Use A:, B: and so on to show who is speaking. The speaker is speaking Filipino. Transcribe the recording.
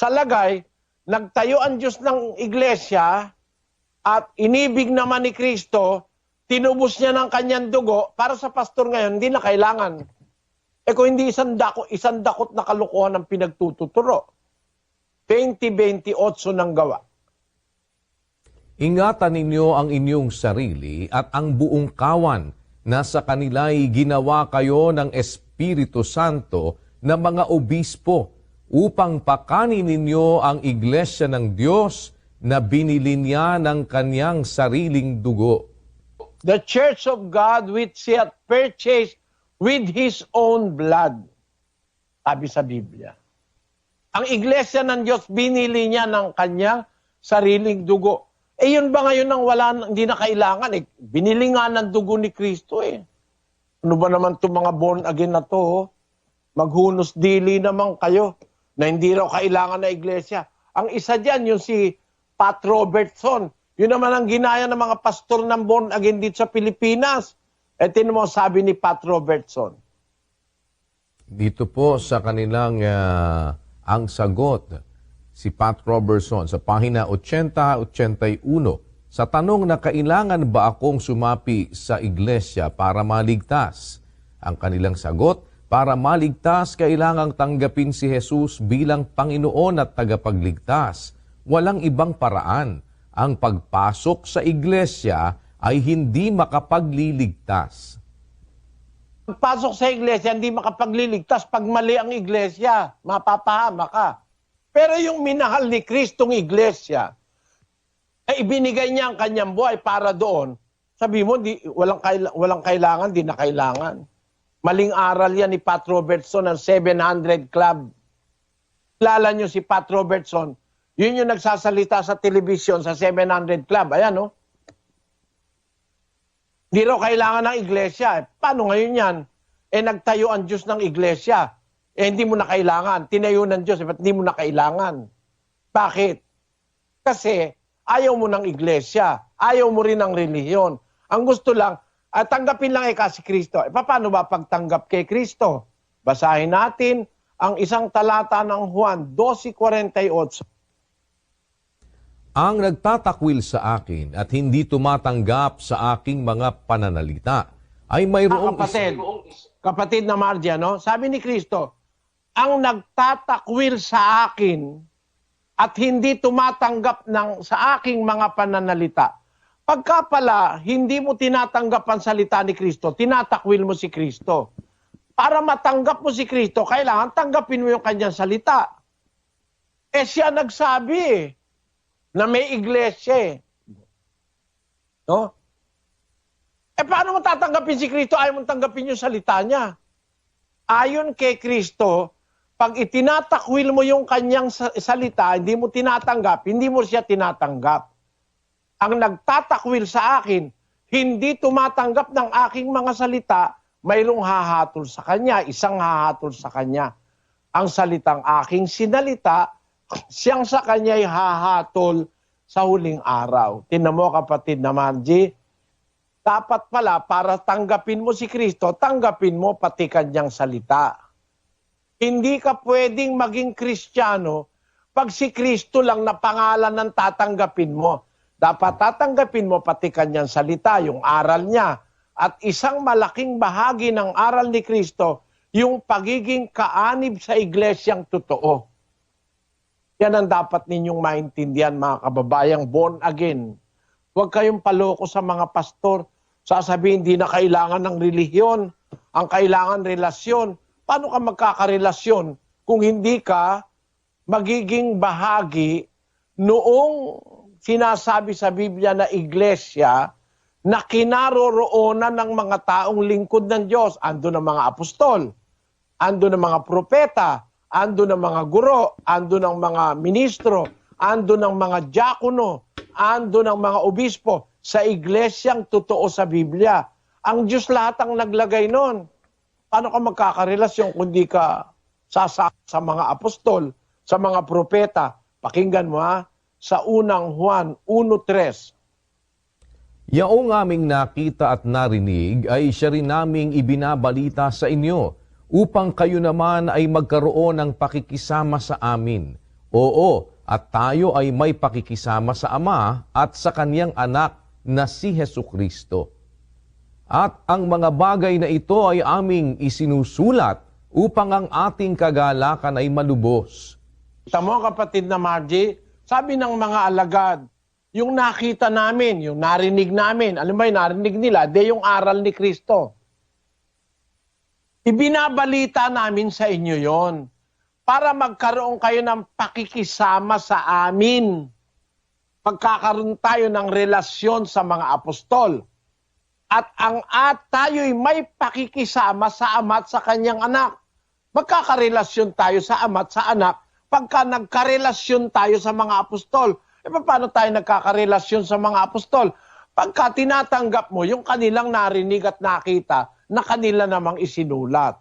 A: sa lagay, nagtayo ang Diyos ng iglesia at inibig naman ni Kristo, tinubos niya ng kanyang dugo para sa pastor ngayon, hindi na kailangan. Kung hindi isang dakot na kalukuhan ang pinagtututuro. 20:28 ng gawa.
B: Ingatan ninyo ang inyong sarili at ang buong kawan na sa kanila'y ginawa kayo ng Espiritu Santo na mga obispo upang pakanin ninyo ang iglesia ng Diyos na binili niya ng kanyang sariling dugo.
A: The church of God which he hath purchased with his own blood. Sabi sa Biblia. Ang iglesia ng Diyos, binili niya ng kanyang sariling dugo. Yun ba ngayon hindi na kailangan? Binili nga ng dugo ni Kristo Ano ba naman itong mga born again na to? Maghunos dili naman kayo na hindi raw kailangan na iglesia. Ang isa dyan, yung si Pat Robertson. Yun naman ang ginaya ng mga pastor ng born again dito sa Pilipinas. Tingnan mo sabi ni Pat Robertson.
B: Dito po sa kanilang ang sagot, si Pat Robertson sa pahina 80-81, sa tanong na kailangan ba akong sumapi sa iglesia para maligtas? Ang kanilang sagot, para maligtas, kailangang tanggapin si Jesus bilang Panginoon at tagapagligtas. Walang ibang paraan. Ang pagpasok sa iglesia ay hindi makapagliligtas.
A: Pagpasok sa iglesia, hindi makapagliligtas. Pag mali ang iglesia, mapapahama ka. Pero yung minahal ni Kristong iglesia, ay ibinigay niya ang kanyang buhay para doon. Sabi mo, walang kailangan, di na kailangan. Maling aral yan ni Pat Robertson ng 700 Club. Kilala niyo si Pat Robertson, yun yung nagsasalita sa telebisyon sa 700 Club. Ayan, no? Hindi raw kailangan ng iglesia. Paano ngayon yan? Nagtayo ang Diyos ng iglesia. Hindi mo na kailangan. Tinayo ng Diyos, ba't hindi mo na kailangan? Bakit? Kasi ayaw mo ng iglesia. Ayaw mo rin ng relihiyon. Ang gusto lang, tanggapin lang si Kristo. Paano ba pagtanggap kay Kristo? Basahin natin ang isang talata ng Juan 12:48.
B: Ang nagtatakwil sa akin at hindi tumatanggap sa aking mga pananalita ay mayroong
A: kapatid na Margia, no? Sabi ni Kristo, ang nagtatakwil sa akin at hindi tumatanggap sa aking mga pananalita. Pagka pala, hindi mo tinatanggap ang salita ni Kristo, tinatakwil mo si Kristo. Para matanggap mo si Kristo, kailangan tanggapin mo yung kanyang salita. Siya nagsabi na may iglesia no? Paano mo tatanggapin si Kristo? Ayaw mo tanggapin yung salita niya. Ayon kay Kristo, pag itinatakwil mo yung kanyang salita, hindi mo tinatanggap, hindi mo siya tinatanggap. Ang nagtatakwil sa akin, hindi tumatanggap ng aking mga salita, mayroong hahatol sa kanya, isang hahatol sa kanya. Ang salitang aking sinalita, siyang sa kanya'y hahatol sa huling araw. Tingnan mo kapatid na Margie, dapat pala para tanggapin mo si Kristo, tanggapin mo pati kanyang salita. Hindi ka pwedeng maging Kristiyano pag si Kristo lang na pangalan ng tatanggapin mo. Dapat tatanggapin mo pati kanyang salita, yung aral niya. At isang malaking bahagi ng aral ni Kristo, yung pagiging kaanib sa iglesyang totoo. Yan ang dapat ninyong maintindihan mga kababayang born again. Huwag kayong paloko sa mga pastor. Sasabihin, hindi na kailangan ng relihiyon. Ang kailangan relasyon. Paano ka magkakarelasyon kung hindi ka magiging bahagi noong sinasabi sa Biblia na iglesia na kinaroroonan ng mga taong lingkod ng Diyos? Ando ng mga apostol, ando ng mga propeta, ando ng mga guro, ando ng mga ministro, ando ng mga diakono, ando ng mga obispo sa iglesyang totoo sa Biblia. Ang Diyos lahat ang naglagay nun. Paano ka magkakarelasyon kung di ka sasama sa mga apostol, sa mga propeta? Pakinggan mo sa unang Juan 1:3.
B: Yaong aming nakita at narinig ay siya rin naming ibinabalita sa inyo, upang kayo naman ay magkaroon ng pakikisama sa amin. Oo, at tayo ay may pakikisama sa Ama at sa Kanyang anak na si Hesukristo. At ang mga bagay na ito ay aming isinusulat upang ang ating kagalakan ay malubos.
A: Kita mo, kapatid na Margie, sabi ng mga alagad, yung nakita namin, yung narinig namin, alam ba yung narinig nila, de yung aral ni Kristo. Ibinabalita namin sa inyo yon para magkaroon kayo ng pakikisama sa amin. Pagkakaroon tayo ng relasyon sa mga apostol. At tayo'y may pakikisama sa Ama at sa Kanyang anak. Magkakarelasyon tayo sa Ama at sa anak pagka nagkarelasyon tayo sa mga apostol. E paano tayo nagkakarelasyon sa mga apostol? Pagka tinatanggap mo yung kanilang narinig at nakita na kanila namang isinulat.